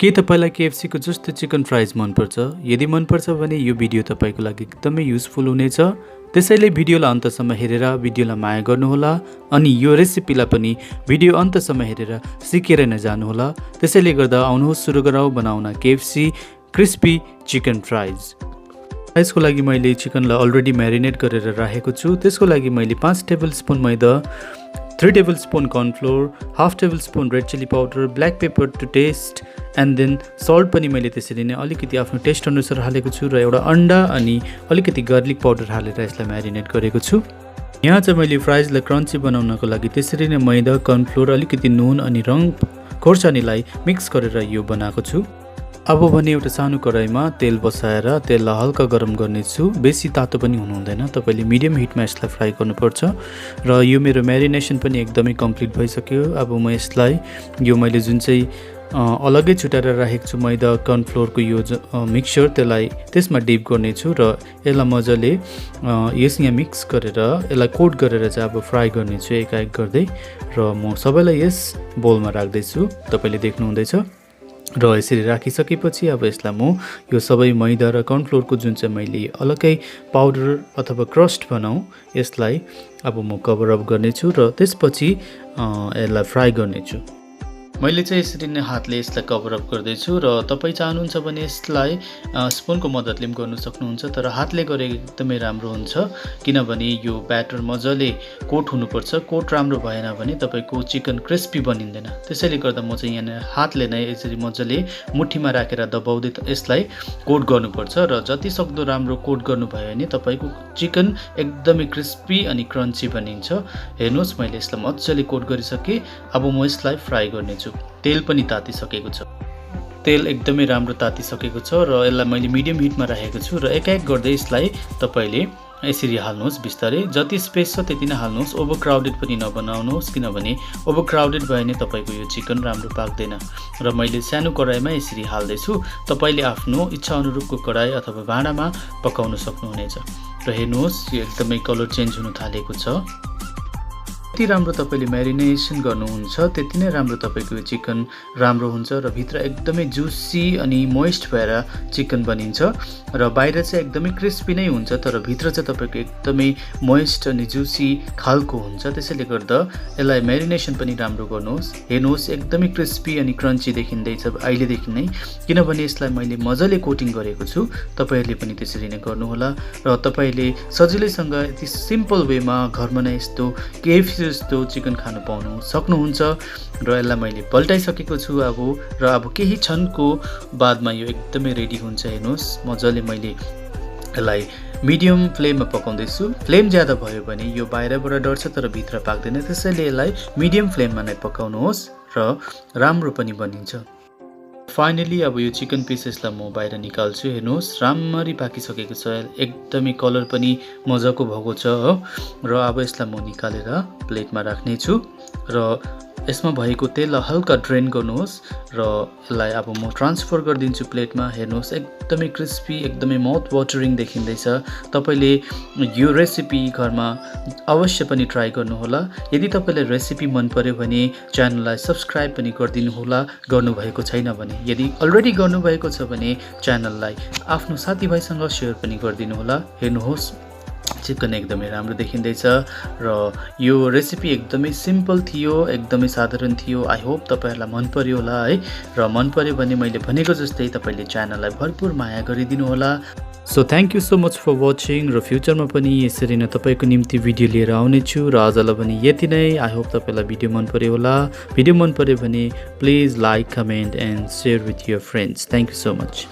के तपाईलाई KFC को जस्तो चिकन फ्राइज मनपर्छ? यदि मनपर्छ भने यो भिडियो तपाईको लागि एकदमै युजफुल हुनेछ। त्यसैले भिडियोलाई अन्तसम्म हेरेर भिडियोलाई माया गर्नुहोला अनि यो रेसिपीलाई पनि भिडियो अन्तसम्म हेरेर सिकेर नै जानुहोला। त्यसैले गर्दा आउनुहोस् सुरु गरौँ बनाउन KFC क्रिस्पी चिकन फ्राइज। फ्राइजको लागि मैले चिकनलाई अलरेडी म्यारिनेट गरेर राखेको छु। त्यसको लागि मैले 5 टेबलस्पुन मैदा, 3 tablespoon cornflour, half tablespoon red chilli powder, black pepper to taste and then salt पनि मैले त्यसरी नै अलिकति आफ्नो टेस्ट अनुसार हालेको छु र एउटा अन्डा अनि अलिकति गार्लिक पाउडर हालेर यसलाई म्यारिनेट गरेको छु। यहाँ चाहिँ मैले फ्राइजलाई क्रन्ची बनाउनको लागि त्यसरी नै मैदा, कर्नफ्लोर, अलिकति नुन अनि रङ खोर्सानीलाई मिक्स गरेर यो बनाएको छु। अब भने एउटा सानो कराईमा तेल बसाएर तेललाई हल्का गरम गर्नेछु। बेसी तातो पनि हुनु हुँदैन, तपाईले मिडियम हिटमा यसलाई फ्राई गर्नुपर्छ। र यो मेरो म्यारिनेसन पनि एकदमै कम्प्लिट भइसक्यो। अब म यसलाई यो मैले जुन चाहिँ अलग्गै छुटाएर राखेको छु मैदा कर्नफ्लोरको यो मिक्सचर त्यसलाई त्यसमा डिप गर्नेछु र यसलाई मजाले यहाँ मिक्स गरेर यसलाई कोट गरेर चाहिँ अब फ्राई गर्नेछु एकाएक गर्दै। र म सबैलाई यस बोलमा राख्दैछु, तपाईले देख्नुहुँदैछ। र यसरी राखिसकेपछि अब यसलाई म यो सबै मैदा र कर्नफ्लोरको जुन चाहिँ मैले अलग्गै पाउडर अथवा क्रस्ट बनाऊ यसलाई अब म कभर अप गर्नेछु र त्यसपछि यसलाई फ्राई गर्नेछु। मैले चाहिँ यसरी नै हातले यसलाई कभर अप गर्दैछु र तपाईँ चाहनुहुन्छ भने यसलाई स्पुनको मद्दतले पनि गर्नु सक्नुहुन्छ, तर हातले गरेको एकदमै राम्रो हुन्छ किनभने यो ब्याटर मजाले कोट हुनुपर्छ। कोट राम्रो भएन भने तपाईँको चिकन क्रिस्पी बनिँदैन। त्यसैले गर्दा म चाहिँ यहाँ हातले नै यसरी मजाले मुठीमा राखेर दबाउँदै यसलाई कोट गर्नुपर्छ र जति सक्दो राम्रो कोट गर्नुभयो भने तपाईँको चिकन एकदमै क्रिस्पी अनि क्रन्ची बनिन्छ। हेर्नुहोस् मैले यसलाई मजाले कोट गरिसकेँ। अब म यसलाई फ्राई गर्नेछु। तेल पनि तातिसकेको छ, तेल एकदमै राम्रो तातिसकेको छ र यसलाई मैले मिडियम हिटमा राखेको छु र एक गर्दै यसलाई तपाईले यसरी हाल्नुहोस् बिस्तारै। जति स्पेस छ त्यति नै हाल्नुहोस्, ओभर क्राउडेड पनि नबनाउनुहोस् किनभने ओभर क्राउडेड भयो भने तपाईँको यो चिकन राम्रो पाक्दैन। र मैले सानो कराईमा यसरी हाल्दैछु, तपाईँले आफ्नो इच्छा अनुरूपको कराई अथवा भाँडामा पकाउन सक्नुहुनेछ। र हेर्नुहोस् यो एकदमै कलर चेन्ज हुन थालेको छ। जति राम्रो तपाईले म्यारिनेसन गर्नुहुन्छ त्यति नै राम्रो तपाईको चिकन राम्रो हुन्छ र भित्र एकदमै जुसी अनि मोइस्ट भएर चिकन बनिन्छ र बाहिर चाहिँ एकदमै क्रिस्पी नै हुन्छ तर भित्र चाहिँ तपाईको एकदमै मोइस्ट अनि जुसी खालको हुन्छ। त्यसैले गर्दा यसलाई म्यारिनेसन पनि राम्रो गर्नुहोस्। हेर्नुहोस् एकदमै क्रिस्पी अनि क्रन्ची देखिँदैछ अहिलेदेखि नै किनभने यसलाई मैले मजाले कोटिङ गरेको छु। तपाईहरुले पनि त्यसरी नै गर्नुहोला र तपाईले सजिलैसँग यति सिम्पल वेमा घरमा नै यस्तो KFC जस्तो चिकन खानु पाउनु सक्नुहुन्छ। र यसलाई मैले पल्टाइसकेको छु र अब केही क्षणको बादमा यो एकदमै रेडी हुन्छ। हेर्नुहोस् मजाले मैले यसलाई मिडियम फ्लेममा पकाउँदैछु। फ्लेम ज्यादा भयो भने यो बाहिरबाट डढ्छ तर भित्र पाक्दैन, त्यसैले यसलाई मिडियम फ्लेममा नै पकाउनुहोस् र राम्रो पनि बनिन्छ। फाइनली अब यो चिकन पिसेसलाई म बाहिर निकाल्छु। हेर्नुहोस् राम्ररी पाकिसकेको छ, एकदमै कलर पनि मजाको भएको छ हो। र अब यसलाई म निकालेर प्लेटमा राख्नेछु र यसमा भएको तेललाई हल्का ड्रेन गर्नुहोस् र यसलाई अब म ट्रान्सफर गरिदिन्छु प्लेटमा। हेर्नुहोस् एकदमै क्रिस्पी एकदमै माउथ वाटरिङ देखिँदैछ। तपाईले यो रेसिपी घरमा अवश्य पनि ट्राई गर्नुहोला। यदि तपाईलाई रेसिपी मन पर्यो भने च्यानललाई सब्स्क्राइब पनि गरिदिनुहोला गर्नुभएको छैन भने। यदि अलरेडी गर्नुभएको छ भने च्यानललाई आफ्नो साथीभाइसँग सेयर पनि गरिदिनुहोला। हेर्नुहोस् चिकन एकदमै राम्रो देखिँदैछ र यो रेसिपी एकदमै सिम्पल थियो, एकदमै साधारण थियो। आई होप तपाईहरुलाई मन पर्यो होला है। र मन पर्यो भने मैले भनेको जस्तै तपाईले च्यानललाई भरपुर माया गरिदिनु होला। So thank you so much for watching र फ्युचरमा पनि यसरी नै तपाईको निम्ति भिडियो लिएर आउने छु। र आजलाई पनि यति नै। आई होप तपाईलाई भिडियो मन पर्यो होला। भिडियो मन पर्यो भने please like, comment and share with your friends. Thank you so much.